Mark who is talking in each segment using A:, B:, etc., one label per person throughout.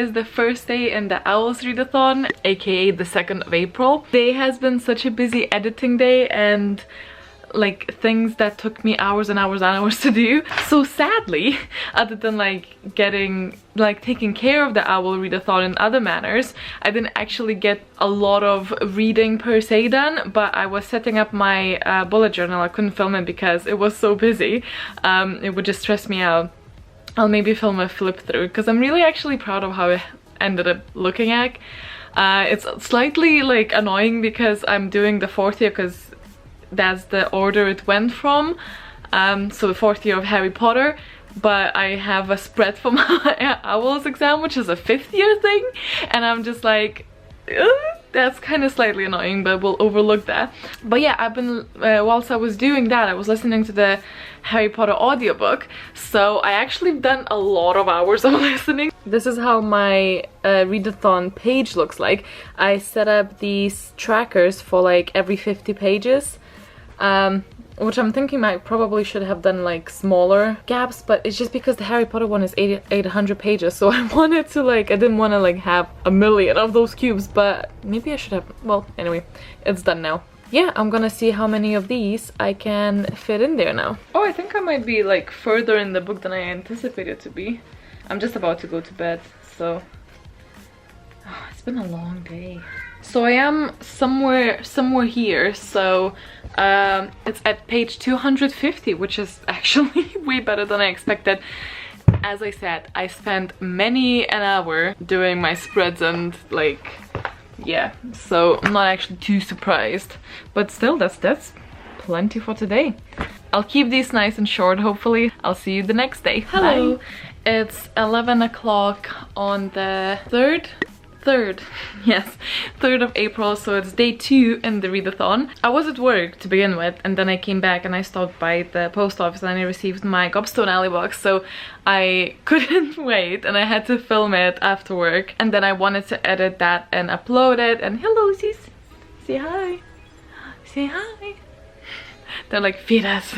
A: is the first day in the Owls Readathon, aka the 2nd of April. Today has been such a busy editing day and like things that took me hours and hours and hours to do. So sadly, other than taking care of the Owl Readathon in other manners, I didn't actually get a lot of reading per se done, but I was setting up my bullet journal. I couldn't film it because it was so busy. It would just stress me out. I'll maybe film a flip through because I'm really actually proud of how it ended up looking at. It's slightly like annoying because I'm doing the 4th year because that's the order it went from, so the 4th year of Harry Potter, but I have a spread for my Owls exam, which is a 5th year thing, and I'm just like, that's kind of slightly annoying, but we'll overlook that. But yeah, I've been, whilst I was doing that, I was listening to the Harry Potter audiobook, so I actually done a lot of hours of listening. This is how my readathon page looks like. I set up these trackers for like every 50 pages. Which I'm thinking I probably should have done like smaller gaps, but it's just because the Harry Potter one is 800 pages, so I wanted to I didn't want to like have a million of those cubes, but maybe I should have. Well, anyway, it's done now. Yeah, I'm gonna see how many of these I can fit in there now. Oh, I think I might be like further in the book than I anticipated to be. I'm just about to go to bed, so it's been a long day. So I am somewhere here, so it's at page 250, which is actually way better than I expected. As I said, I spent many an hour doing my spreads and yeah, so I'm not actually too surprised, but still that's plenty for today. I'll keep these nice and short, hopefully. I'll see you the next day. Hello. Bye. It's 11 o'clock on the 3rd, yes, 3rd of April, so it's day 2 in the readathon. I was at work to begin with, and then I came back and I stopped by the post office and I received my Gobstone Alley box, so I couldn't wait and I had to film it after work, and then I wanted to edit that and upload it. And hello sis, say hi, say hi. They're like, feed us.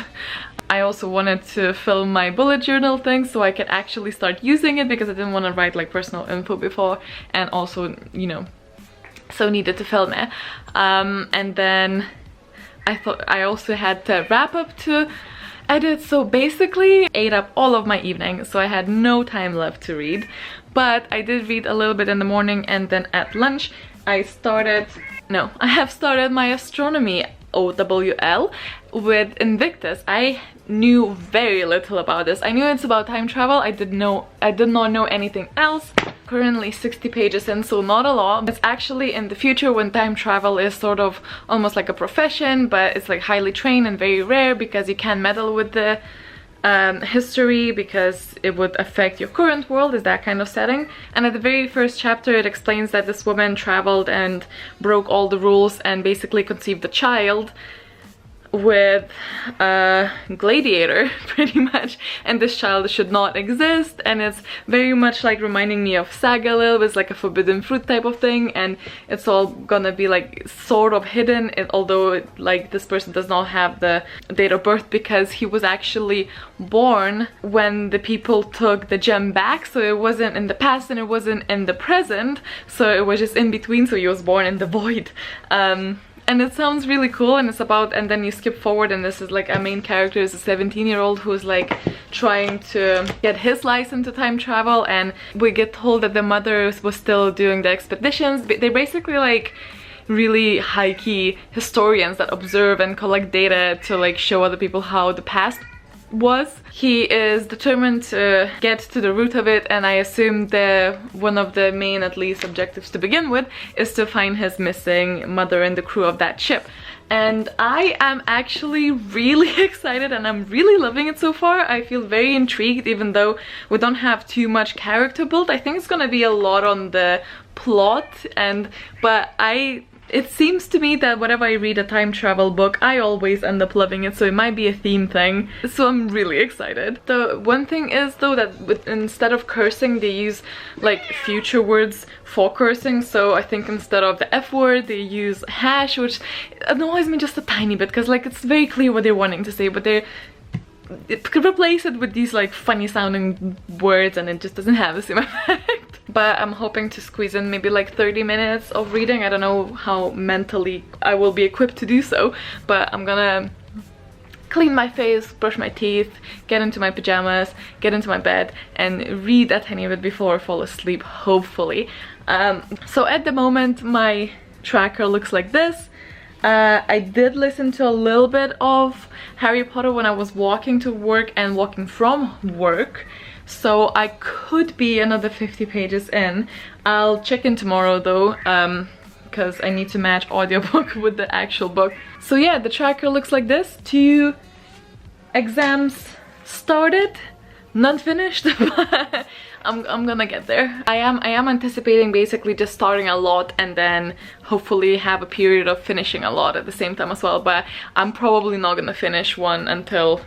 A: I also wanted to film my bullet journal thing so I could actually start using it, because I didn't want to write like personal info before, and also, you know, so needed to film it. And then I thought I also had to wrap up to edit, so basically ate up all of my evening, so I had no time left to read. But I did read a little bit in the morning, and then at lunch I have started my astronomy O.W.L with Invictus. I knew very little about this. I knew it's about time travel. I did not know anything else. Currently 60 pages in, so not a lot. It's actually in the future when time travel is sort of almost like a profession, but it's like highly trained and very rare because you can't meddle with the history because it would affect your current world, is that kind of setting. And at the very first chapter it explains that this woman traveled and broke all the rules and basically conceived a child with a gladiator, pretty much, and this child should not exist, and it's very much like reminding me of Saga a little bit. It's like a forbidden fruit type of thing, and it's all gonna be like sort of hidden, although like this person does not have the date of birth because he was actually born when the people took the gem back, so it wasn't in the past and it wasn't in the present, so it was just in between, so he was born in the void. And it sounds really cool, and it's about, and then you skip forward and this is like a main character is a 17-year-old who's like trying to get his license to time travel, and we get told that the mother was still doing the expeditions. They're basically like really high-key historians that observe and collect data to like show other people how the past was. He is determined to get to the root of it, and I assume one of the main, at least, objectives to begin with is to find his missing mother and the crew of that ship. And I am actually really excited and I'm really loving it so far. I feel very intrigued, even though we don't have too much character build. I think it's gonna be a lot on the plot, but it seems to me that whenever I read a time travel book, I always end up loving it, so it might be a theme thing. So I'm really excited. The one thing is though that instead of cursing, they use like future words for cursing. So I think instead of the F word, they use hash, which annoys me just a tiny bit because like it's very clear what they're wanting to say, but they could replace it with these like funny sounding words and it just doesn't have the same effect. but I'm hoping to squeeze in maybe like 30 minutes of reading. I don't know how mentally I will be equipped to do so, but I'm gonna clean my face, brush my teeth, get into my pajamas, get into my bed and read a tiny bit before I fall asleep, hopefully. So at the moment my tracker looks like this. I did listen to a little bit of Harry Potter when I was walking to work and walking from work, so I could be another 50 pages in. I'll check in tomorrow though, because I need to match audiobook with the actual book. So yeah, the tracker looks like this. 2 exams started, not finished, but I'm gonna get there. I am anticipating basically just starting a lot and then hopefully have a period of finishing a lot at the same time as well, but I'm probably not gonna finish one until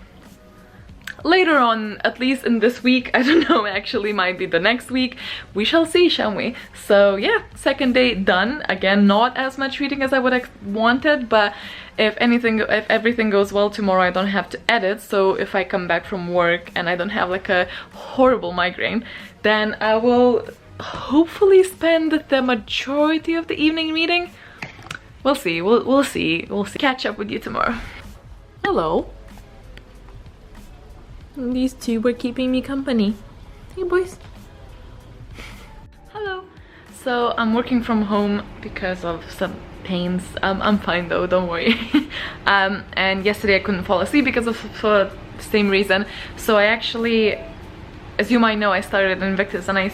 A: later on, at least in this week. I don't know, actually might be the next week. We shall see, shall we? So yeah, second day done. Again, not as much reading as I would have wanted, but if everything goes well tomorrow, I don't have to edit. So if I come back from work and I don't have like a horrible migraine, then I will hopefully spend the majority of the evening reading. We'll see, we'll see. Catch up with you tomorrow. Hello. These two were keeping me company. Hey boys. Hello. So I'm working from home because of some pains. I'm fine though, don't worry. And yesterday I couldn't fall asleep because of for the same reason. So I actually, as you might know, I started Invictus and I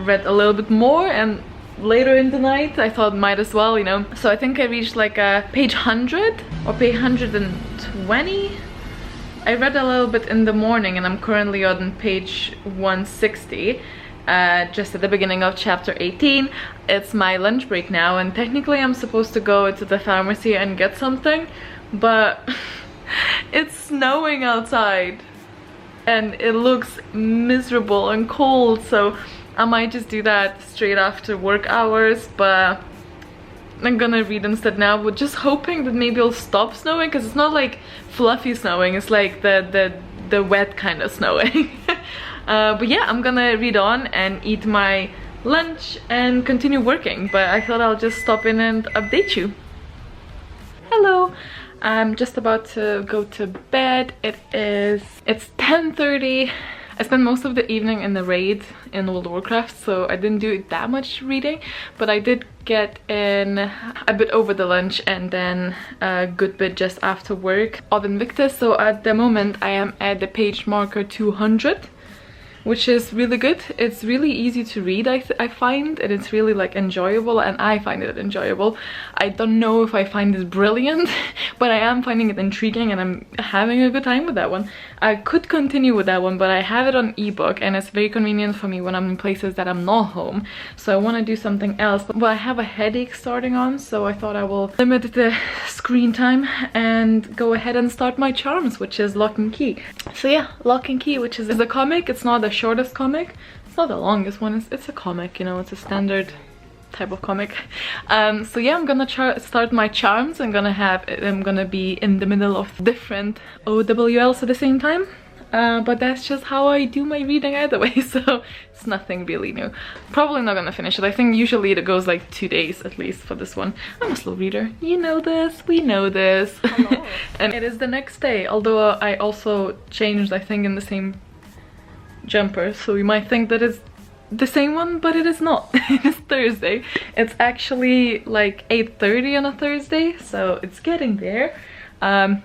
A: read a little bit more, and later in the night I thought might as well, you know. So I think I reached like a page 100 or page 120. I read a little bit in the morning and I'm currently on page 160, just at the beginning of chapter 18. It's my lunch break now and technically I'm supposed to go to the pharmacy and get something, but it's snowing outside and it looks miserable and cold, so I might just do that straight after work hours, but I'm gonna read instead now, but just hoping that maybe it'll stop snowing, because it's not like fluffy snowing, it's like the wet kind of snowing. But yeah, I'm gonna read on and eat my lunch and continue working, but I thought I'll just stop in and update you. Hello. I'm just about to go to bed. It's 10:30. I spent most of the evening in the raid in World of Warcraft, so I didn't do that much reading, but I did get in a bit over the lunch and then a good bit just after work of Invictus. So at the moment I am at the page marker 200, which is really good. It's really easy to read, I find, and it's really like enjoyable, and I find it enjoyable. I don't know if I find it brilliant, but I am finding it intriguing and I'm having a good time with that one. I could continue with that one, but I have it on ebook and it's very convenient for me when I'm in places that I'm not home, so I want to do something else. But I have a headache starting on, so I thought I will limit the screen time and go ahead and start my charms, which is Lock and Key. So yeah, Lock and Key, which is a comic. It's not the shortest comic, it's not the longest one, it's a comic, you know, it's a standard type of comic. So yeah, I'm gonna start my charms. I'm gonna be in the middle of different O.W.Ls at the same time, but that's just how I do my reading either way, so it's nothing really new. Probably not gonna finish it. I think usually it goes like 2 days at least for this one. I'm a slow reader, you know this, we know this. And it is the next day, although I also changed, I think, in the same jumper, so you might think that it's the same one, but it is not. It is Thursday. It's actually like 8:30 on a Thursday, so it's getting there.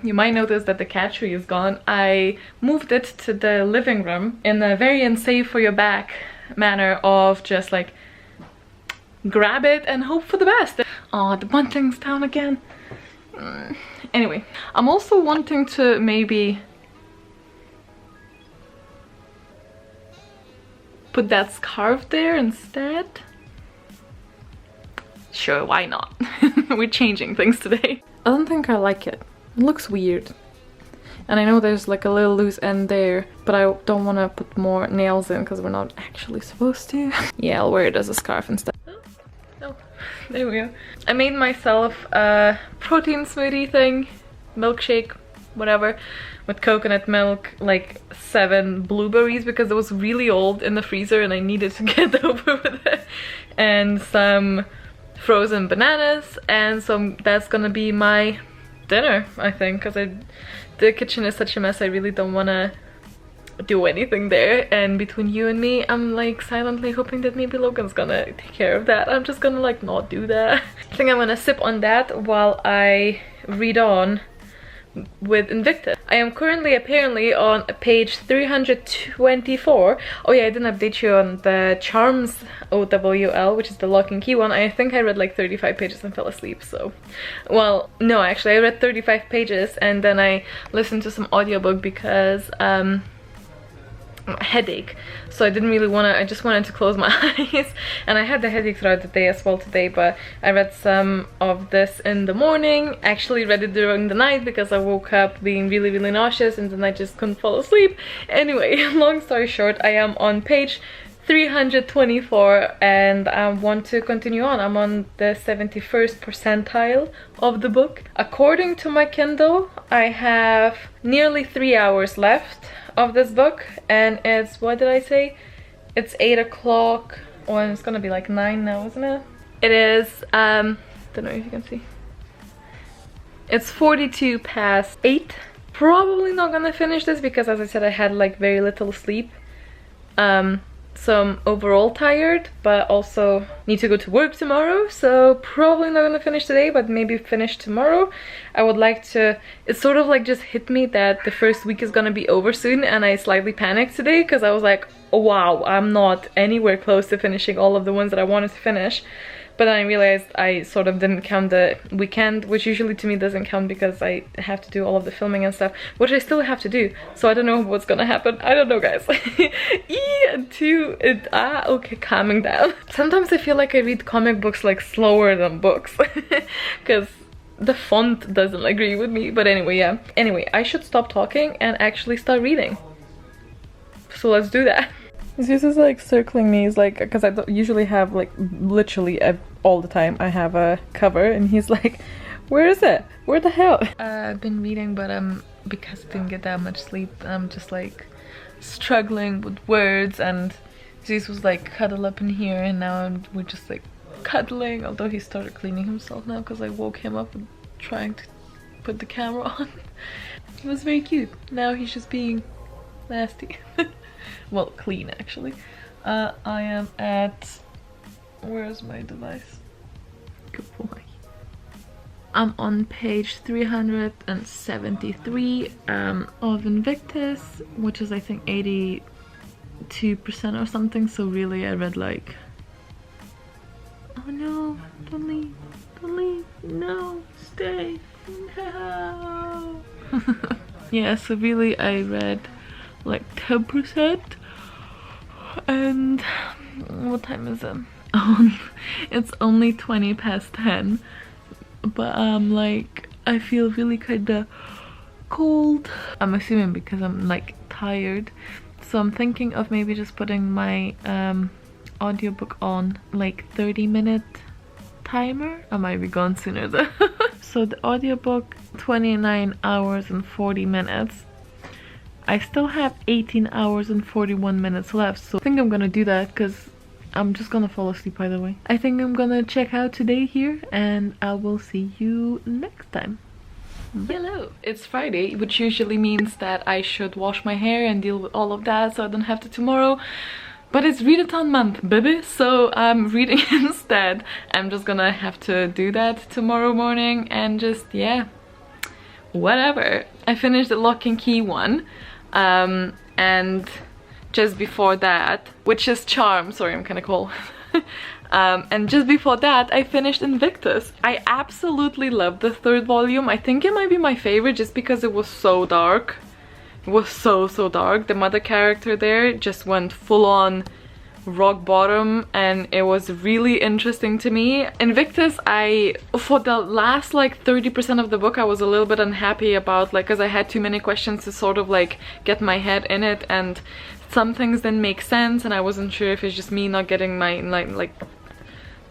A: You might notice that the cat tree is gone. I moved it to the living room in a very unsafe for your back manner of just like grab it and hope for the best. Oh, the bunting's down again. Anyway, I'm also wanting to maybe put that scarf there instead. Sure, why not? We're changing things today. I don't think I like it. It looks weird. And I know there's like a little loose end there, but I don't want to put more nails in because we're not actually supposed to. Yeah, I'll wear it as a scarf instead. Oh, there we go. I made myself a protein smoothie thing, milkshake, whatever, with coconut milk, like 7 blueberries because it was really old in the freezer and I needed to get over with it, and some frozen bananas, and so that's gonna be my dinner, I think, because the kitchen is such a mess. I really don't want to do anything there, and between you and me, I'm like silently hoping that maybe Logan's gonna take care of that. I'm just gonna like not do that. I think I'm gonna sip on that while I read on with Invictus. I am currently apparently on page 324. Oh yeah, I didn't update you on the Charms O.W.L, which is the lock and key one. I think I read like 35 pages and fell asleep, so... Well, no, actually I read 35 pages and then I listened to some audiobook because headache, so I didn't really want to, I just wanted to close my eyes, and I had the headache throughout the day as well today, but I read some of this in the morning, actually read it during the night because I woke up being really nauseous and then I just couldn't fall asleep. Anyway, long story short, I am on page 324 and I want to continue on. I'm on the 71st percentile of the book. According to my Kindle, I have nearly 3 hours left of this book, and it's, what did I say? It's 8 o'clock, or it's gonna be like 9 now, isn't it? It is, don't know if you can see. It's 42 past 8. Probably not gonna finish this because, as I said, I had like very little sleep. So I'm overall tired, but also need to go to work tomorrow, so probably not gonna finish today, but maybe finish tomorrow. I would like to... It sort of like just hit me that the first week is gonna be over soon, and I slightly panicked today because I was like, oh wow, I'm not anywhere close to finishing all of the ones that I wanted to finish. But then I realized I sort of didn't count the weekend, which usually to me doesn't count because I have to do all of the filming and stuff, which I still have to do. So I don't know what's gonna happen. I don't know, guys. Okay, calming down. Sometimes I feel like I read comic books like slower than books because the font doesn't agree with me. But anyway, yeah. Anyway, I should stop talking and actually start reading. So let's do that. Zeus is like circling me. He's like, because I don't usually have like literally all the time I have a cover, and he's like, where is it? Where the hell? I've been reading, but because I didn't get that much sleep, I'm just like struggling with words, and Zeus was like cuddle up in here, and now we're just like cuddling, although he started cleaning himself now because I woke him up and trying to put the camera on. It was very cute. Now he's just being nasty. Well, clean actually. I am at... Where's my device? Good boy. I'm on page 373 of Invictus, which is I think 82% or something, so really I read like... Oh no, don't leave, no, stay, no. Yeah, so really I read like 10%, and what time is it? It's only 20 past 10, but like I feel really kinda cold. I'm assuming because I'm like tired, so I'm thinking of maybe just putting my audiobook on like 30-minute timer. I might be gone sooner though. So the audiobook 29 hours and 40 minutes. I still have 18 hours and 41 minutes left, so I think I'm gonna do that because I'm just gonna fall asleep either way. I think I'm gonna check out today here, and I will see you next time. Hello! It's Friday, which usually means that I should wash my hair and deal with all of that so I don't have to tomorrow. But it's Readathon month, baby, so I'm reading instead. I'm just gonna have to do that tomorrow morning and just, yeah, whatever. I finished the lock and key one. And just before that, which is Charm, sorry, I'm kind of cold. And just before that, I finished Invictus. I absolutely loved the 3rd volume. I think it might be my favorite just because it was so dark. It was so dark. The mother character there just went full on rock bottom, and it was really interesting to me. Invictus, for the last like 30% of the book I was a little bit unhappy about, like, because I had too many questions to sort of like get my head in it, and some things didn't make sense, and I wasn't sure if it's just me not getting my like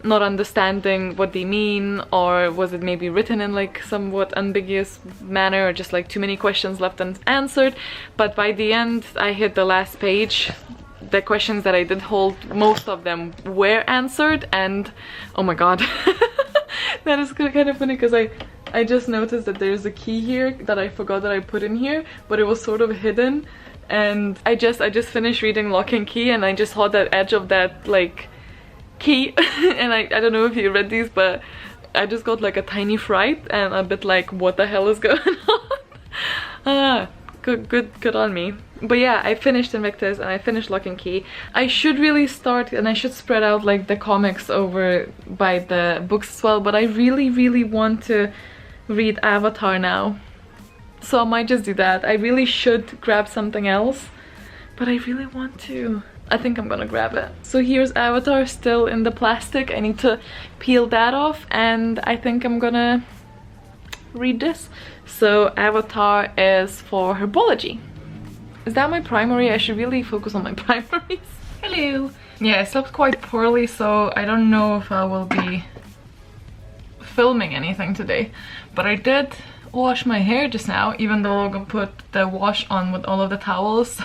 A: not understanding what they mean, or was it maybe written in like somewhat ambiguous manner, or just like too many questions left unanswered. But by the end I hit the last page. The questions that I did hold, most of them were answered, and oh my god. That is kind of funny because I just noticed that there's a key here that I forgot that I put in here, but it was sort of hidden. And I just finished reading Lock and Key, and I just saw that edge of that like key. And I don't know if you read these, but I just got like a tiny fright and a bit like, what the hell is going on? Good on me. But yeah, I finished Invictus and I finished Lock and Key. I should really start, and I should spread out like the comics over by the books as well, but I really want to read Avatar now. So I might just do that. I really should grab something else, but I really want to. I think I'm gonna grab it. So here's Avatar still in the plastic. I need to peel that off, and I think I'm gonna read this. So Avatar is for herbology. Is that my primary? I should really focus on my primaries. Hello! Yeah, I slept quite poorly, so I don't know if I will be filming anything today. But I did wash my hair just now, even though Logan put the wash on with all of the towels.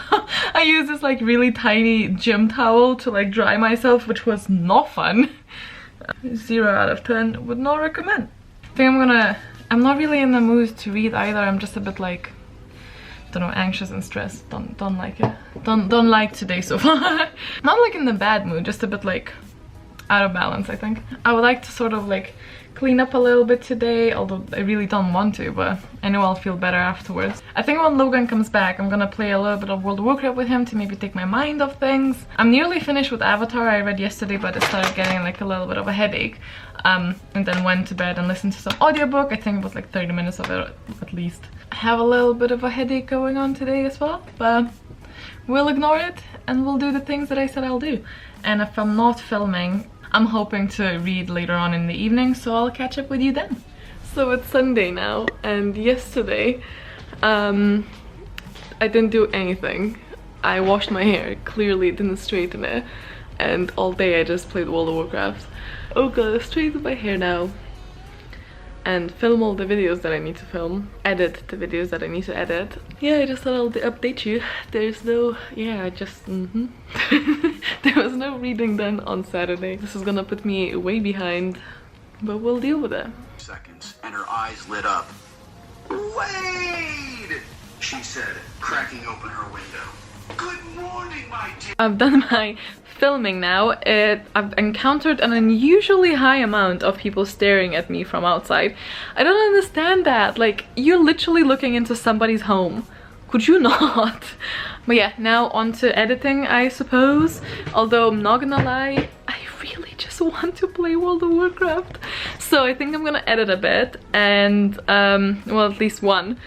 A: I used this like really tiny gym towel to like dry myself, which was not fun. 0 out of 10, would not recommend. I think I'm not really in the mood to read either. I'm just a bit like, don't know, anxious and stressed. Don't like it. Don't like today so far. Not like in the bad mood, just a bit like out of balance, I think. I would like to sort of like clean up a little bit today, although I really don't want to, but I know I'll feel better afterwards. I think when Logan comes back, I'm gonna play a little bit of World of Warcraft with him to maybe take my mind off things. I'm nearly finished with Avatar. I read yesterday, but I started getting like a little bit of a headache. And then went to bed and listened to some audiobook. I think it was like 30 minutes of it at least. I have a little bit of a headache going on today as well, but we'll ignore it and we'll do the things that I said I'll do. And if I'm not filming, I'm hoping to read later on in the evening, so I'll catch up with you then. So it's Sunday now, and yesterday I didn't do anything. I washed my hair, clearly didn't straighten it, and all day I just played World of Warcraft. Oh god, straighten my hair now and film all the videos that I need to film, edit the videos that I need to edit. Yeah, I just thought I'll update you. There's no, yeah, I just, there was no reading done on Saturday. This is gonna put me way behind, but we'll deal with it.
B: Seconds, and her eyes lit up. Wade! She said, cracking open her window. Good morning, my dear.
A: I've done my filming now. I've encountered an unusually high amount of people staring at me from outside. I don't understand that. Like, you're literally looking into somebody's home. Could you not? But yeah, now on to editing, I suppose. Although I'm not gonna lie, I really just want to play World of Warcraft. So I think I'm gonna edit a bit, and well, at least one.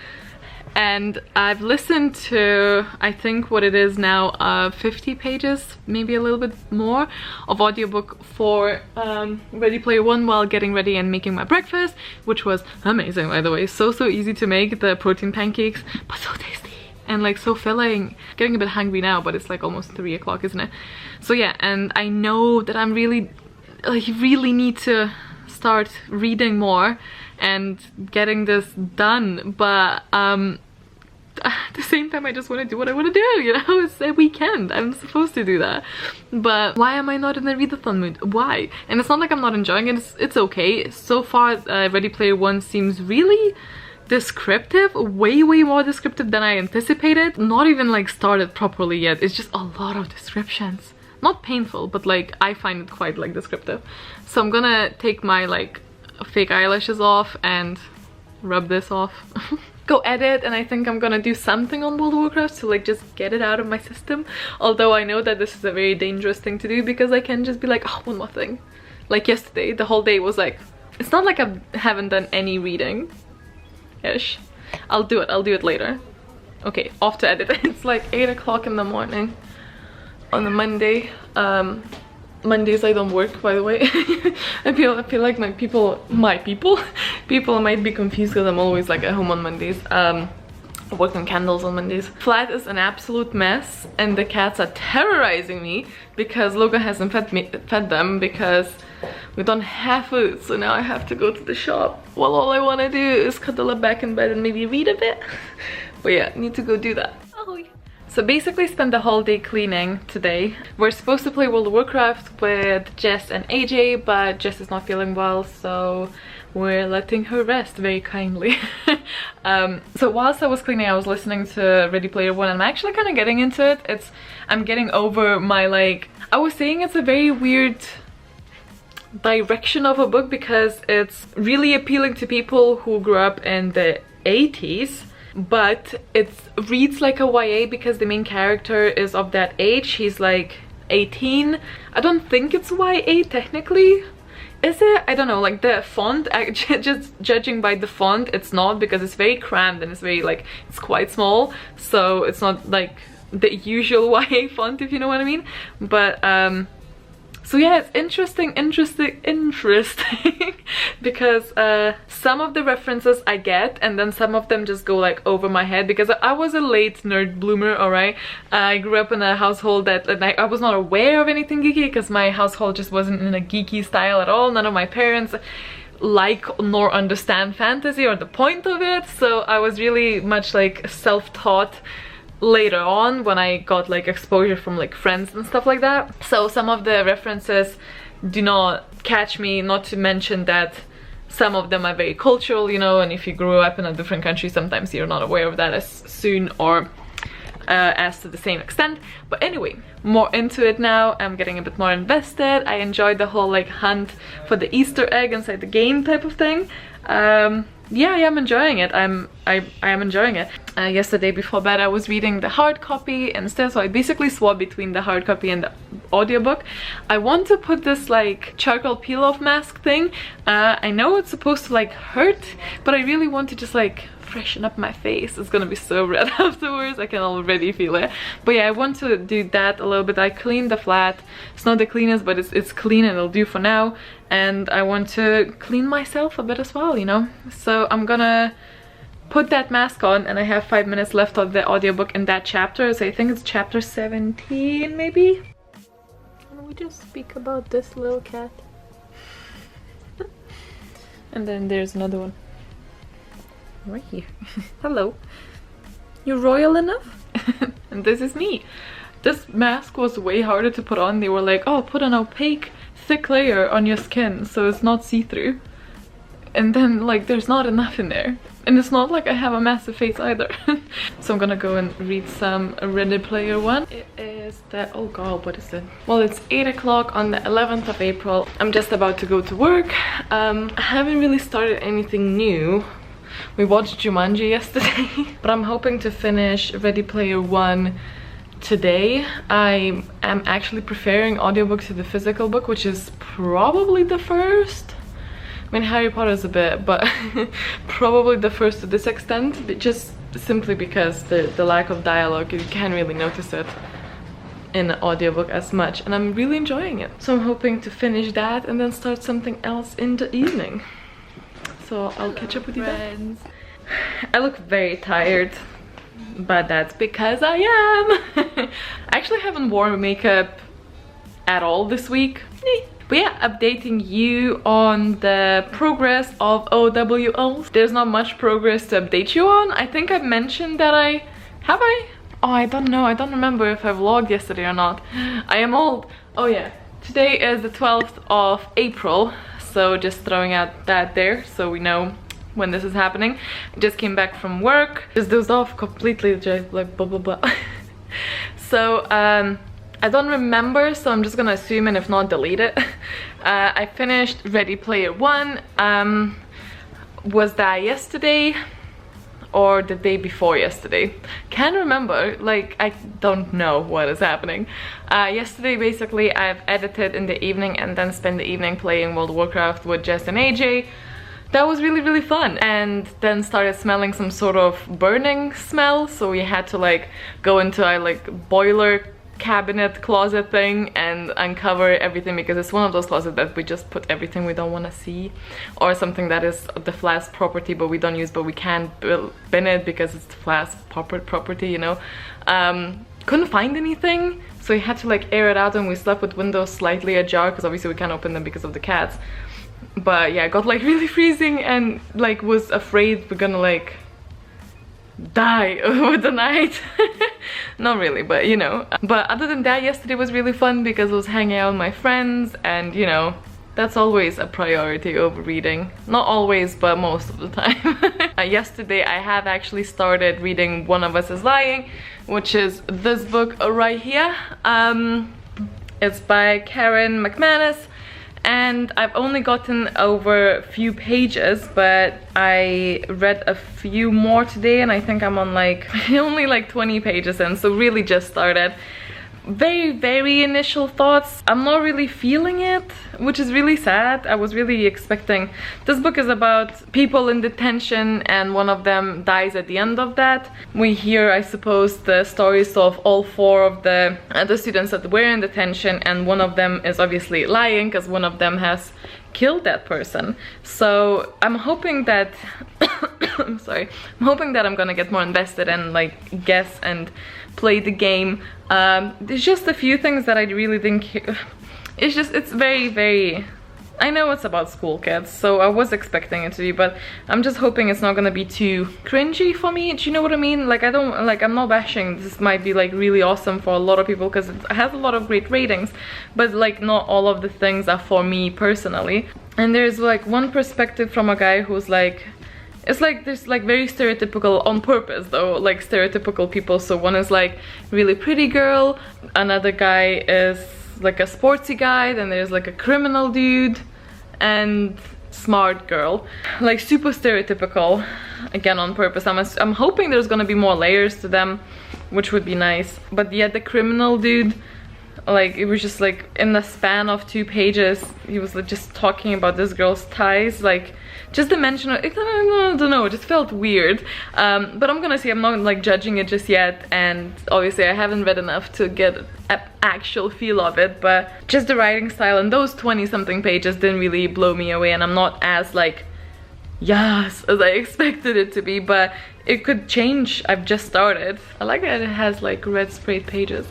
A: And I've listened to, I think what it is now, 50 pages, maybe a little bit more, of audiobook for Ready Player One while getting ready and making my breakfast, which was amazing, by the way. So easy to make, the protein pancakes, but so tasty and like so filling. Getting a bit hungry now, but it's like almost 3 o'clock, isn't it? So yeah, and I know that I'm really need to start reading more and getting this done, but at the same time I just want to do what I want to do, you know? It's a weekend, I'm supposed to do that. But why am I not in the readathon mood? Why? And it's not like I'm not enjoying it, it's okay. So far Ready Player One seems really descriptive, way more descriptive than I anticipated. Not even like started properly yet, it's just a lot of descriptions. Not painful, but like I find it quite like descriptive. So I'm gonna take my like fake eyelashes off and rub this off. Go edit, and I think I'm gonna do something on World of Warcraft to like just get it out of my system. Although I know that this is a very dangerous thing to do, because I can just be like, oh, one more thing. Like yesterday, the whole day was like, it's not like I haven't done any reading ish. I'll do it later. Okay, off to edit. It's like 8 o'clock in the morning on a Monday. Mondays I don't work, by the way. I feel like people might be confused because I'm always like at home on Mondays. I work on candles on Mondays. Flat is an absolute mess, and the cats are terrorizing me because Logan hasn't fed them because, we don't have food, so now I have to go to the shop. Well, all I want to do is cuddle up back in bed and maybe read a bit. But yeah, need to go do that. Oh, yeah. So basically spent the whole day cleaning today. We're supposed to play World of Warcraft with Jess and AJ, but Jess is not feeling well, so we're letting her rest very kindly. So whilst I was cleaning, I was listening to Ready Player One, and I'm actually kind of getting into it. I'm getting over my, like, I was saying it's a very weird direction of a book because it's really appealing to people who grew up in the 80s, but it reads like a YA because the main character is of that age. He's like 18. I don't think it's YA technically. Is it? I don't know, like the font, just judging by the font, it's not, because it's very cramped and it's very, like, it's quite small, so it's not like the usual YA font, if you know what I mean. But so yeah, it's interesting because some of the references I get, and then some of them just go like over my head, because I was a late nerd bloomer, alright? I grew up in a household that I was not aware of anything geeky, because my household just wasn't in a geeky style at all. None of my parents like nor understand fantasy or the point of it, so I was really much like self-taught later on when I got like exposure from like friends and stuff like that. So some of the references do not catch me, not to mention that some of them are very cultural, you know, and if you grew up in a different country, sometimes you're not aware of that as soon or as to the same extent. But anyway, more into it now. I'm getting a bit more invested. I enjoyed the whole like hunt for the Easter egg inside the game type of thing. Yeah, I am enjoying it. I am enjoying it. Yesterday before bed I was reading the hard copy instead, so I basically swapped between the hard copy and the audiobook. I want to put this like charcoal peel off mask thing. I know it's supposed to like hurt, but I really want to just like freshen up my face. It's gonna be so red afterwards, I can already feel it. But yeah, I want to do that a little bit. I cleaned the flat. It's not the cleanest, but it's clean and it'll do for now. And I want to clean myself a bit as well, you know. So I'm gonna put that mask on, and I have 5 minutes left of the audiobook in that chapter. So I think it's chapter 17 maybe. Can we just speak about this little cat? And then there's another one right here. Hello. You royal enough? And this is me. This mask was way harder to put on. They were like, oh, put an opaque thick layer on your skin so it's not see-through. And then like there's not enough in there. And it's not like I have a massive face either. So I'm gonna go and read some Ready Player One. It is the, oh god, what is it? Well, it's 8 o'clock on the 11th of April. I'm just about to go to work. I haven't really started anything new. We watched Jumanji yesterday. But I'm hoping to finish Ready Player One today. I am actually preferring audiobook to the physical book, which is probably the first. I mean, Harry Potter is a bit, but probably the first to this extent, but just simply because the lack of dialogue, you can't really notice it in the audiobook as much, and I'm really enjoying it. So I'm hoping to finish that and then start something else in the evening. So I'll catch up with you then. I look very tired, but that's because I am. I actually haven't worn makeup at all this week. But yeah, updating you on the progress of O.W.L. There's not much progress to update you on. I think I've mentioned that have I? Oh, I don't know. I don't remember if I vlogged yesterday or not. I am old. Oh yeah, today is the 12th of April. So just throwing out that there so we know when this is happening. I just came back from work. Just dozed off completely, just like blah blah blah. So I don't remember, so I'm just gonna assume, and if not, delete it. I finished Ready Player One. Was that yesterday or the day before yesterday? Can't remember, like I don't know what is happening. Yesterday basically I've edited in the evening and then spent the evening playing World of Warcraft with Jess and AJ. That was really fun, and then started smelling some sort of burning smell, so we had to like go into a like boiler cabinet closet thing and uncover everything, because it's one of those closets that we just put everything we don't want to see, or something that is the Flask property but we don't use, but we can't bin it because it's the Flask property, you know. couldn't find anything, so we had to like air it out, and we slept with windows slightly ajar because obviously we can't open them because of the cats. But yeah, I got like really freezing and like was afraid we're gonna like die over the night. Not really, but you know. But other than that, yesterday was really fun because I was hanging out with my friends, and you know, that's always a priority over reading. Not always, but most of the time. Yesterday I have actually started reading One of Us is Lying, which is this book right here. It's by Karen McManus, and I've only gotten over a few pages, but I read a few more today, and I think I'm on like only like 20 pages in, so really just started. Very initial thoughts. I'm not really feeling it, which is really sad. I was really expecting. This book is about people in detention, and one of them dies at the end of that. We hear, I suppose, the stories of all 4 of the students that were in detention, and one of them is obviously lying because one of them has killed that person. So I'm hoping that I'm sorry, I'm hoping that I'm gonna get more invested and like guess and play the game. There's just a few things that I really think it's very, I know it's about school kids, so I was expecting it to be, but I'm just hoping it's not gonna be too cringy for me. Do you know what I mean? Like, I'm not bashing. This might be like really awesome for a lot of people because it has a lot of great ratings, but like not all of the things are for me personally. And there's like one perspective from a guy who's like, it's like there's like very stereotypical, on purpose though, like stereotypical people. So one is like really pretty girl, another guy is like a sportsy guy, then there's like a criminal dude, and smart girl. Like super stereotypical, again on purpose. I'm hoping there's gonna be more layers to them, which would be nice. But yeah, the criminal dude, like it was just like in the span of 2 pages, he was like just talking about this girl's ties, like just the mention of it, I don't know, it just felt weird. But I'm gonna see, I'm not like judging it just yet, and obviously I haven't read enough to get an actual feel of it, but just the writing style and those 20 something pages didn't really blow me away, and I'm not as like yes as I expected it to be, but it could change. I've just started. I like that it has like red sprayed pages,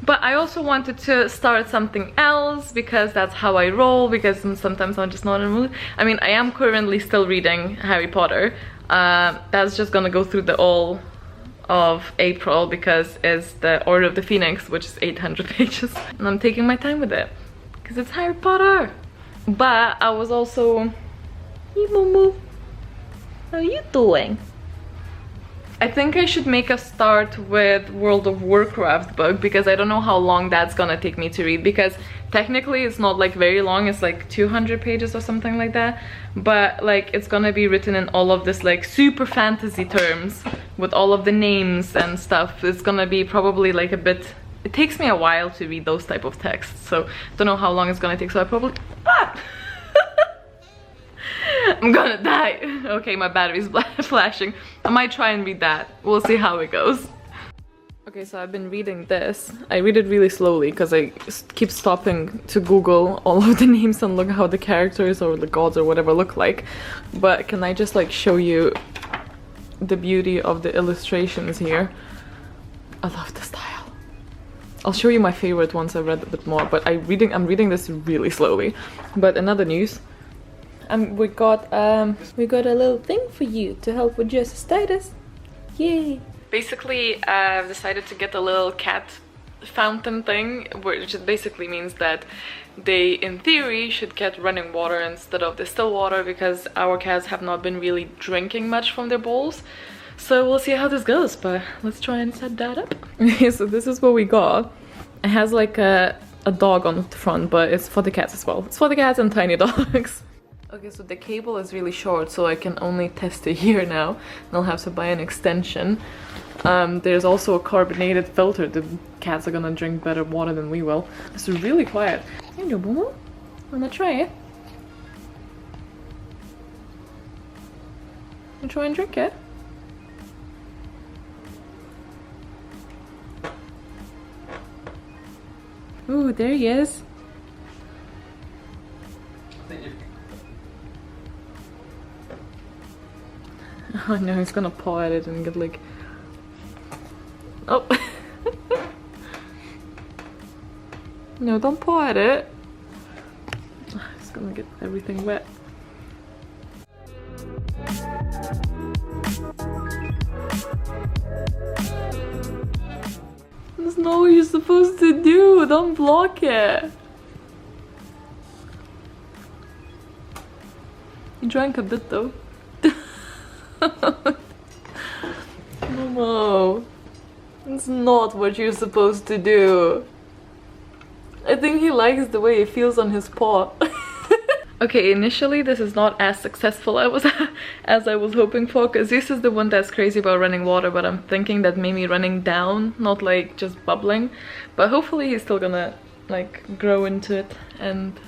A: but I also wanted to start something else because that's how I roll, because sometimes I'm just not in the mood. I mean, I am currently still reading Harry Potter. That's just gonna go through the all of April because it's the Order of the Phoenix, which is 800 pages, and I'm taking my time with it because it's Harry Potter. But I was also, hey Momo, how are you doing? I think I should make a start with World of Warcraft book because I don't know how long that's gonna take me to read, because technically it's not like very long, it's like 200 pages or something like that, but like it's gonna be written in all of this like super fantasy terms with all of the names and stuff. It's gonna be probably like a bit, it takes me a while to read those type of texts, so don't know how long it's gonna take, so I probably I'm gonna die. Okay, my battery's flashing. I might try and read that. We'll see how it goes. Okay, so I've been reading this. I read it really slowly because I keep stopping to Google all of the names and look how the characters or the gods or whatever look like. But can I just like show you the beauty of the illustrations here? I love the style. I'll show you my favorite once I read a bit more, but I'm reading this really slowly. But in other news, we got a little thing for you to help with your cystitis. Yay! Basically, I've decided to get a little cat fountain thing, which basically means that they, in theory, should get running water instead of distilled water, because our cats have not been really drinking much from their bowls. So we'll see how this goes, but let's try and set that up. So this is what we got. It has like a dog on the front, but it's for the cats as well. It's for the cats and tiny dogs. Okay, so the cable is really short, so I can only test it here now. And I'll have to buy an extension. There's also a carbonated filter. The cats are gonna drink better water than we will. It's really quiet. Hey, no, Boo. Wanna try it? Wanna try and drink it? Ooh, there he is. Oh no, he's gonna paw at it and get like... Oh! No, don't paw at it. It's gonna get everything wet. That's not what you're supposed to do. Don't block it. You drank a bit though. Momo, it's not what you're supposed to do. I think he likes the way it feels on his paw. Okay, initially this is not as successful as I was hoping for, because this is the one that's crazy about running water, but I'm thinking that maybe running down, not like just bubbling. But hopefully he's still gonna like grow into it and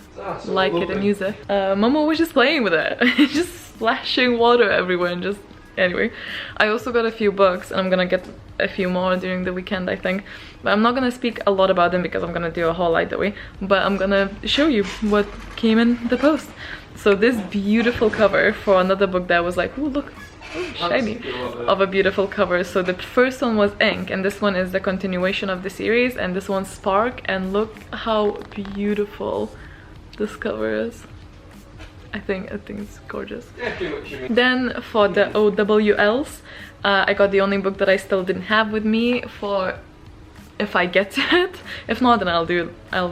A: like it and use it. Momo was just playing with it, just splashing water everywhere and just... Anyway, I also got a few books and I'm gonna get a few more during the weekend, I think. But I'm not gonna speak a lot about them because I'm gonna do a haul either way. But I'm gonna show you what came in the post. So this beautiful cover for another book that was like, ooh, look, ooh, shiny, of a beautiful cover. So the first one was Ink, and this one is the continuation of the series, and this one's Spark, and look how beautiful this cover is. I think it's gorgeous. Then for the O.W.Ls, I got the only book that I still didn't have with me for if I get to it. If not, then I'll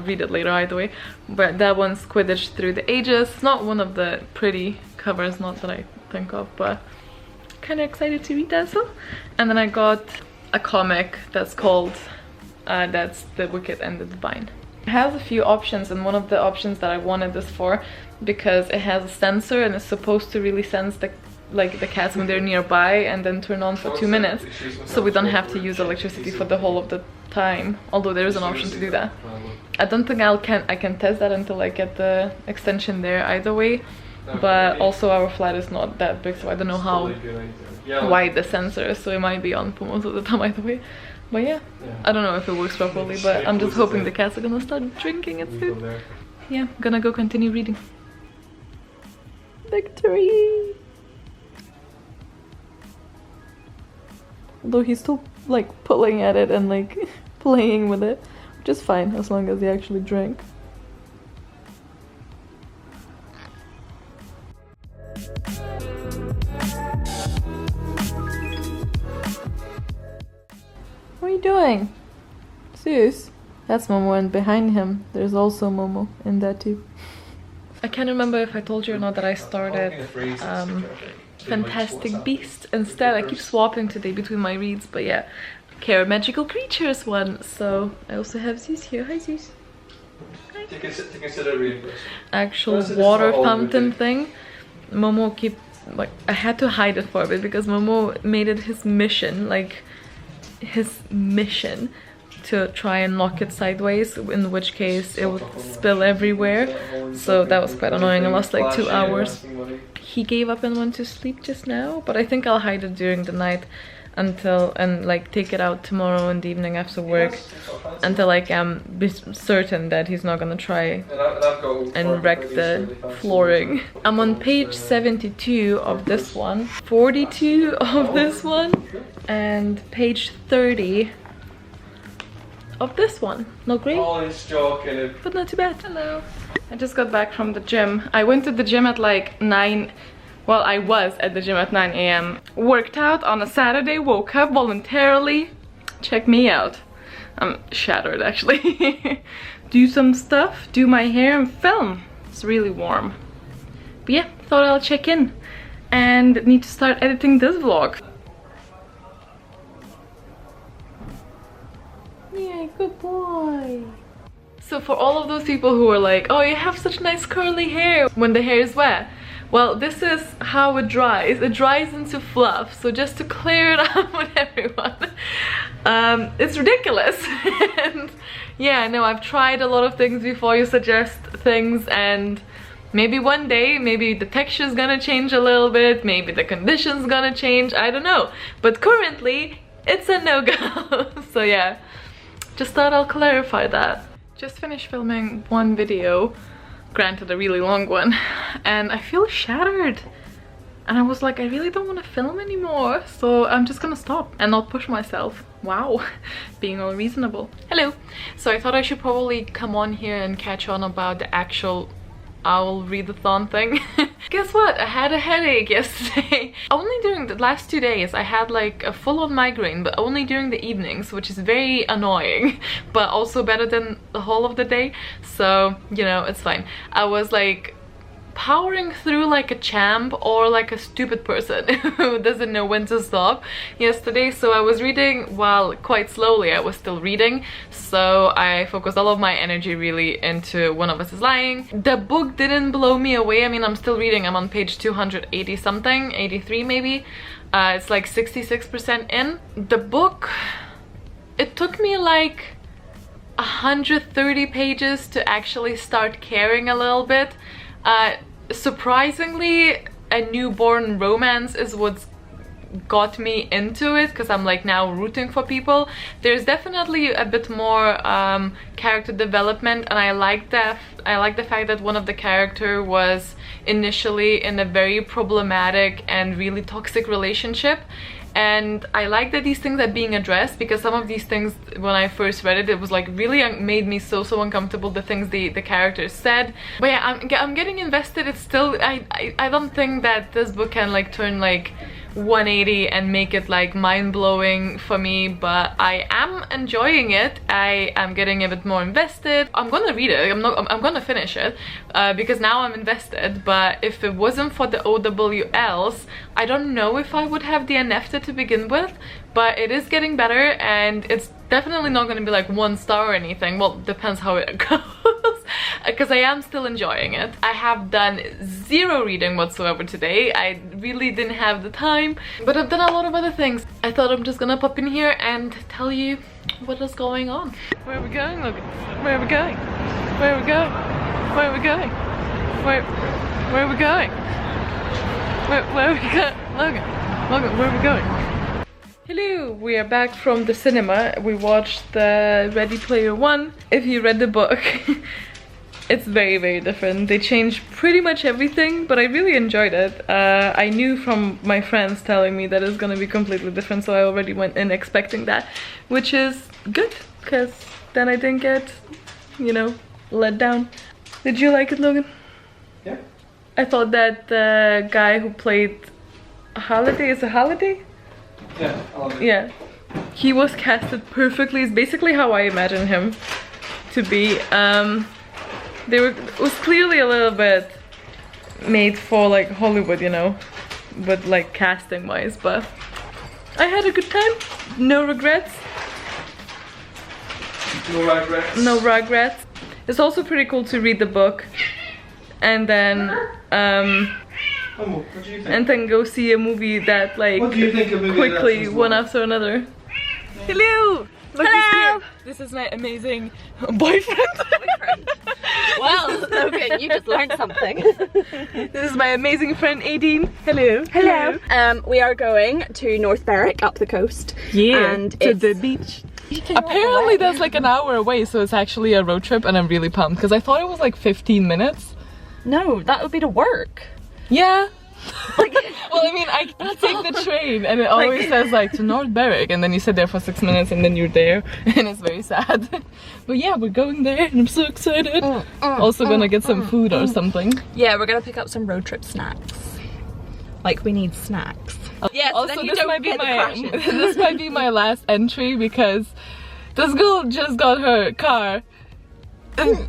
A: read it later either way. But that one's Quidditch Through the Ages. It's not one of the pretty covers, not that I think of, but kind of excited to read that still. And then I got a comic that's called that's The Wicked and the Divine. It has a few options, and one of the options that I wanted this for, because it has a sensor and it's supposed to really sense the cats when they're nearby and then turn on for 2 minutes, so we don't have to use electricity for the whole of the time, although there is an option to do that. I don't think I can test that until I get the extension there either way, but also our flat is not that big, so I don't know how wide the sensor is, so it might be on for most of the time either way. But yeah, I don't know if it works properly, but I'm just hoping the cats are gonna start drinking it soon. Yeah, gonna go continue reading. Victory! Although he's still like pulling at it and like playing with it, which is fine as long as he actually drank. What are you doing? Zeus? That's Momo, and behind him there's also Momo in that too. I can't remember if I told you or not that I started Fantastic Beasts instead. I keep swapping today between my reads, but yeah, Care Magical Creatures one. So I also have Zeus here. Hi Zeus. Hi. To consider reading. Actual water fountain thing. Momo keep like, I had to hide it for a bit because Momo made it his mission, like his mission, to try and knock it sideways, in which case it would spill everywhere. So that was quite annoying. I lost like 2 hours. He gave up and went to sleep just now, but I think I'll hide it during the night until, and like take it out tomorrow in the evening after work, until I can be certain that he's not gonna try and wreck the flooring. I'm on page 72 of this one, 42 of this one, and page 30 of this one. Not great, but not too bad. Hello. I just got back from the gym. I went to the gym at like 9. Well, I was at the gym at 9 AM. Worked out on a Saturday, woke up voluntarily. Check me out. I'm shattered actually. Do some stuff, do my hair and film. It's really warm. But yeah, thought I'll check in. And need to start editing this vlog. Yeah, good boy. So for all of those people who are like, oh, you have such nice curly hair when the hair is wet. Well, this is how it dries. It dries into fluff. So just to clear it up with everyone, it's ridiculous. And yeah, no, I've tried a lot of things before. You suggest things, and maybe one day, maybe the texture's gonna change a little bit, maybe the condition's gonna change, I don't know. But currently, it's a no-go. So yeah, just thought I'll clarify that. Just finished filming one video, granted a really long one, and I feel shattered. And I was like, I really don't want to film anymore, so I'm just gonna stop and not push myself. Wow, being all reasonable. Hello. So I thought I should probably come on here and catch on about the actual Owl readathon thing. Guess what? I had a headache yesterday. Only during the last 2 days I had like a full-on migraine, but only during the evenings, which is very annoying, but also better than the whole of the day. So, you know, it's fine. I was like powering through like a champ or like a stupid person who doesn't know when to stop yesterday. So I was reading while quite slowly I was still reading, so I focused all of my energy really into One of Us is Lying. The book didn't blow me away. I mean, I'm still reading. I'm on page 280 something, 83 maybe. It's like 66% in. The book, it took me like 130 pages to actually start caring a little bit. Surprisingly, a newborn romance is what's got me into it, because I'm like now rooting for people. There's definitely a bit more character development, and I like the fact that one of the characters was initially in a very problematic and really toxic relationship. And I like that these things are being addressed, because some of these things, when I first read it, it was like really made me so uncomfortable, the things the characters said. But yeah, I'm getting invested. It's still, I don't think that this book can like turn like 180 and make it like mind-blowing for me, but I am enjoying it. I am getting a bit more invested. I'm gonna read it. I'm gonna finish it because now I'm invested. But if it wasn't for the O.W.Ls, I don't know if I would have the DNF'd to begin with. But it is getting better, and it's definitely not gonna be like 1 star or anything. Well, depends how it goes, because I am still enjoying it. I have done 0 reading whatsoever today. I really didn't have the time, but I've done a lot of other things. I thought I'm just gonna pop in here and tell you what is going on. Where are we going, Logan? Where are we going? Where are we going? Where are we going? Where are we going? Where are we going? Logan, where are we going? Hello, we are back from the cinema. We watched the Ready Player One. If you read the book, it's very different. They changed pretty much everything, but I really enjoyed it. I knew from my friends telling me that it's gonna be completely different, so I already went in expecting that, which is good, because then I didn't get, you know, let down. Did you like it, Logan?
B: Yeah.
A: I thought that the guy who played Holiday, is it Holiday?
B: Yeah, I love it.
A: Yeah, he was casted perfectly. It's basically how I imagine him to be. It was clearly a little bit made for like Hollywood, you know, but like casting wise, but I had a good time. No regrets.
B: No regrets.
A: No regrets. It's also pretty cool to read the book and then
B: what do you think?
A: and then go see a movie that like
B: What do you think of movie
A: quickly
B: adaptations
A: one
B: like?
A: after another. Hello! Look who's here. This is my amazing boyfriend.
C: Well, Logan, you just learned something.
A: This is my amazing friend Aideen. Hello.
C: Hello. We are going to North Berwick up the coast.
A: Yeah,
C: and
A: to
C: it's
A: the beach. Apparently that's like an hour away, so it's actually a road trip, and I'm really pumped because I thought it was like 15 minutes.
C: No, that would be to work.
A: Yeah. Like, well, I mean, I take the train and it always says like to North Berwick, and then you sit there for 6 minutes and then you're there, and it's very sad. But yeah, we're going there and I'm so excited. Also gonna get some food or something.
C: Yeah, we're gonna pick up some road trip snacks. Like, we need snacks. Yeah, so
A: also
C: then you
A: this
C: don't
A: might be
C: get the
A: my
C: crashes.
A: this might be my last entry because this girl just got her car. I'm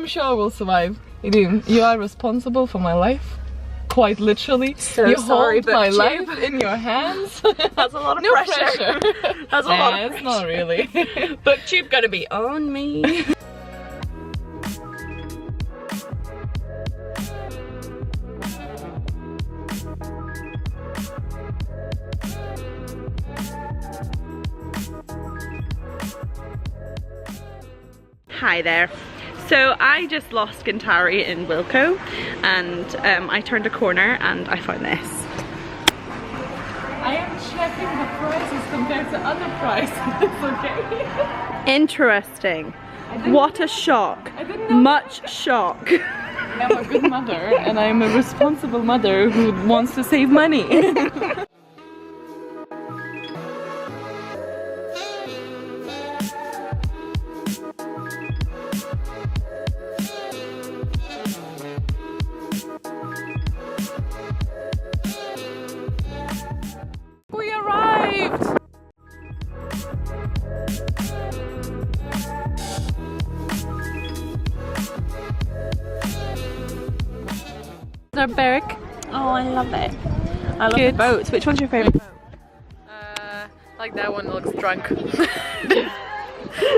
A: sure I will survive. You are responsible for my life, quite literally.
C: So
A: you
C: sorry,
A: hold my
C: BookTube.
A: life in your hands.
C: That's a lot of
A: No
C: pressure. That's a lot of
A: It's not really.
C: BookTube gonna be on me. Hi there. So I just lost Gintari in Wilko, and I turned a corner and I found this.
A: I am checking the prices compared to other prices, okay?
C: Interesting. What a shock. Much shock.
A: I am a good mother and I am a responsible mother who wants to save money. We arrived! Our barrack.
C: Oh, I love it. I love
A: Good.
C: the boats. Which one's your favourite boat?
A: Like that one looks drunk.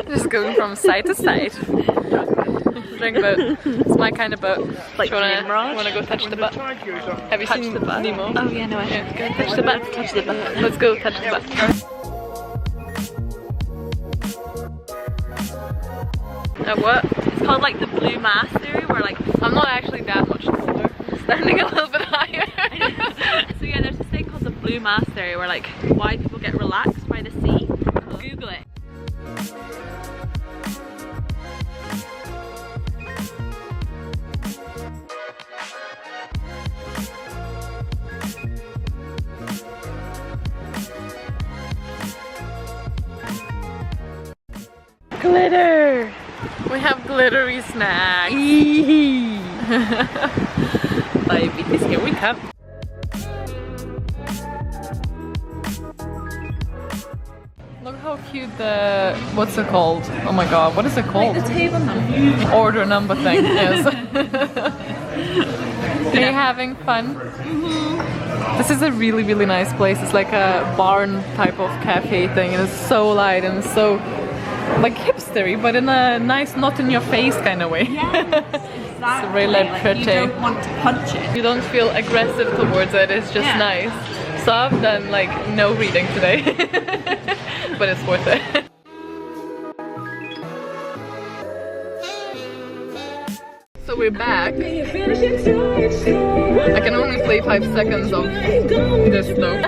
A: Just going from side to side. Drink boat. It's my kind of boat.
C: Like
A: wanna go touch the butt? Have you seen
C: the butt?
A: Nemo?
C: Oh yeah, no, I haven't.
A: Go
C: Touch the butt. Touch the butt.
A: Let's go touch the butt. What?
C: It's called like the blue mass theory, where like
A: I'm not actually that much taller. I'm standing a little bit higher.
C: so yeah, there's this thing called the blue mass theory, where like why people get relaxed by the sea. Google it.
A: Glitter! We have glittery snacks. Diabetes, here we come. Look how cute the, what's it called? Oh my god, what is it called?
C: Like the table number.
A: Order number thing, yes. Are you having fun? This is a really, really nice place. It's like a barn type of cafe thing, and it's so light and it's so like hipstery, but in a nice, not in your face kind of way.
C: Yes,
A: It's really pretty.
C: You don't want to punch it.
A: You don't feel aggressive towards it, it's just nice. So I've done like no reading today, but it's worth it. So we're back. I can only play 5 seconds of this though.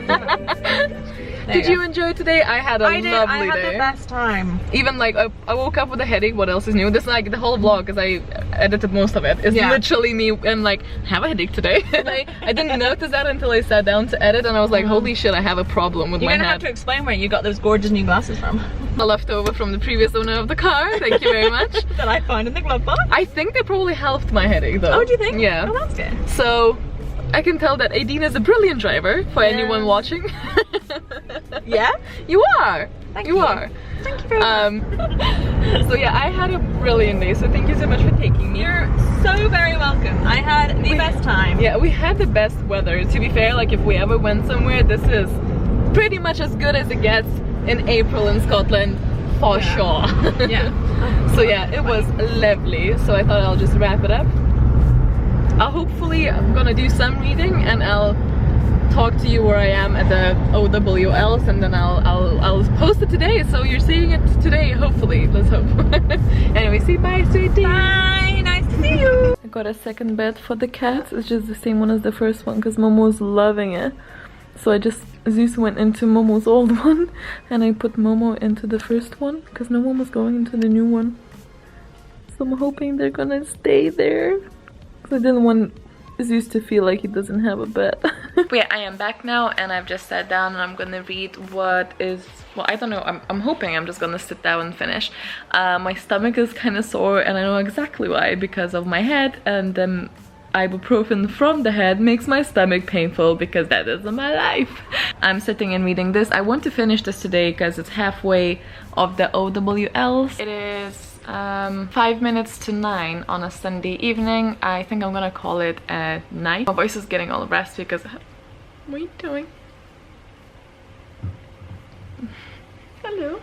A: Did you enjoy today? I had a lovely day.
C: I had the best time.
A: Even like I woke up with a headache. What else is new? This like the whole vlog, because I edited most of it, is literally me and like have a headache today. And I didn't notice that until I sat down to edit, and I was like, holy shit, I have a problem with my head.
C: You're gonna have to explain where you got those gorgeous new glasses from.
A: A leftover from the previous owner of the car. Thank you very much.
C: That I found in the glove box.
A: I think they probably helped my headache though.
C: Oh, do you think?
A: Yeah.
C: Oh, that's good.
A: So I can tell that Aideen is a brilliant driver for anyone watching.
C: Yeah?
A: You are.
C: Thank
A: you
C: you.
A: are.
C: Thank you very much.
A: So yeah, I had a brilliant day, so thank you so much for taking me.
C: You're so very welcome. I had the best time.
A: Yeah, we had the best weather. To be fair, like if we ever went somewhere, this is pretty much as good as it gets in April in Scotland, for sure.
C: Yeah.
A: So yeah, it was lovely. So I thought I'll just wrap it up. Hopefully I'm gonna do some reading, and I'll talk to you where I am at the O.W.L, and then I'll post it today, so you're seeing it today, hopefully. Let's hope. Anyway, say bye, sweetie.
C: Bye. Nice to see you.
A: I got a second bed for the cats. It's just the same one as the first one because Momo's loving it. So Zeus went into Momo's old one, and I put Momo into the first one because no one was going into the new one. So I'm hoping they're gonna stay there. I didn't want Zeus to feel like he doesn't have a bed. But yeah, I am back now, and I've just sat down and I'm gonna read what is, well, I don't know, I'm hoping I'm just gonna sit down and finish. My stomach is kind of sore, and I know exactly why, because of my head, and ibuprofen from the head makes my stomach painful, because that is my life. I'm sitting and reading this. I want to finish this today because it's halfway of the O.W.Ls. It is 5 minutes to 9 on a Sunday evening. I think I'm gonna call it a night. My voice is getting all raspy because what are you doing? Hello.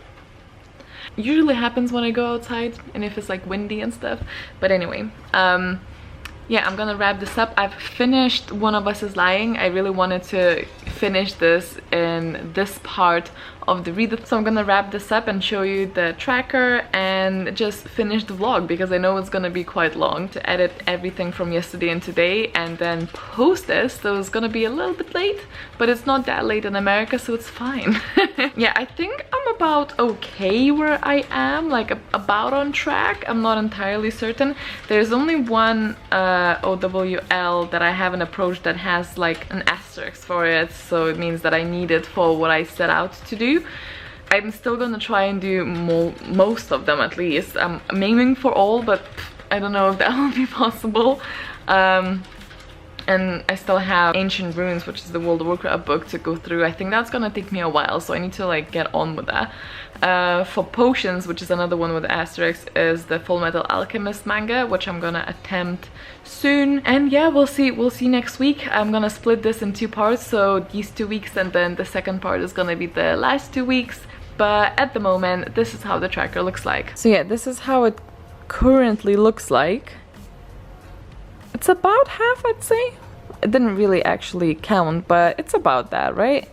A: Usually happens when I go outside and if it's like windy and stuff, but anyway, yeah, I'm gonna wrap this up. I've finished One of Us is Lying. I really wanted to finish this in this part of the Readathon. So I'm gonna wrap this up and show you the tracker and just finish the vlog, because I know it's gonna be quite long to edit everything from yesterday and today and then post this, so it's gonna be a little bit late, but it's not that late in America, so it's fine. Yeah, I think I'm about okay where I am, like about on track. I'm not entirely certain. There's only one O.W.L that I haven't approached that has like an asterisk for it, so it means that I need it for what I set out to do. I'm still gonna try and do most of them at least. I'm aiming for all, but I don't know if that will be possible. And I still have Ancient Runes, which is the World of Warcraft book, to go through. I think that's gonna take me a while, so I need to like get on with that. For Potions, which is another one with asterisks, is the Full Metal Alchemist manga, which I'm gonna attempt soon. And yeah, we'll see next week. I'm gonna split this in 2 parts, so these 2 weeks and then the second part is gonna be the last 2 weeks. But at the moment, this is how the tracker looks like. So yeah, this is how it currently looks like. It's about half, I'd say. It didn't really actually count, but it's about that, right?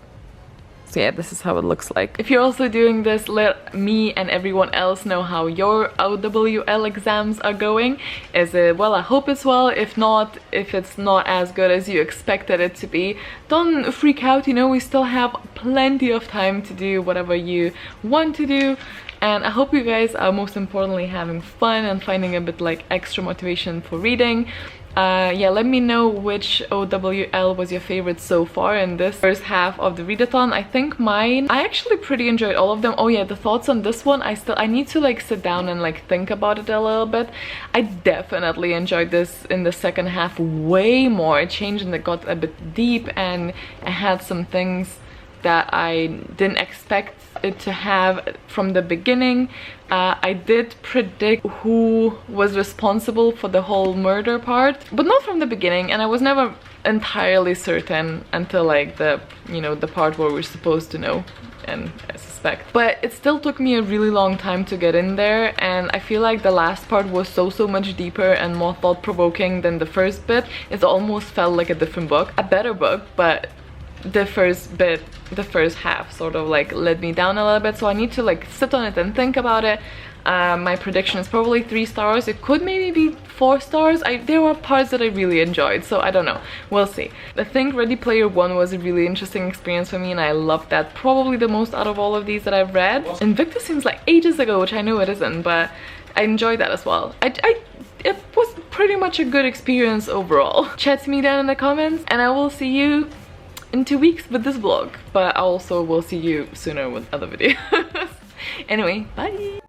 A: So yeah, this is how it looks like. If you're also doing this, let me and everyone else know how your O.W.L exams are going. Is it well? I hope it's well. If not, if it's not as good as you expected it to be, don't freak out, you know, we still have plenty of time to do whatever you want to do. And I hope you guys are most importantly having fun and finding a bit like extra motivation for reading. Yeah, let me know which O.W.L was your favorite so far in this first half of the readathon. I think mine, I actually pretty enjoyed all of them. Oh yeah, the thoughts on this one, I need to like sit down and like think about it a little bit. I definitely enjoyed this in the second half way more. It changed and it got a bit deep, and it had some things that I didn't expect it to have from the beginning. I did predict who was responsible for the whole murder part, but not from the beginning, and I was never entirely certain until like the, you know, the part where we're supposed to know and I suspect. But it still took me a really long time to get in there, and I feel like the last part was so much deeper and more thought-provoking than the first bit. It almost felt like a different book, a better book, but the first bit, the first half sort of like let me down a little bit, so I need to like sit on it and think about it. My prediction is probably 3 stars. It could maybe be 4 stars. There were parts that I really enjoyed, so I don't know, we'll see. I think Ready Player One was a really interesting experience for me, and I loved that probably the most out of all of these that I've read. Invictus seems like ages ago, which I know it isn't, but I enjoyed that as well. It was pretty much a good experience overall. Chat to me down in the comments, and I will see you in 2 weeks with this vlog, but I also will see you sooner with other videos. Anyway, bye!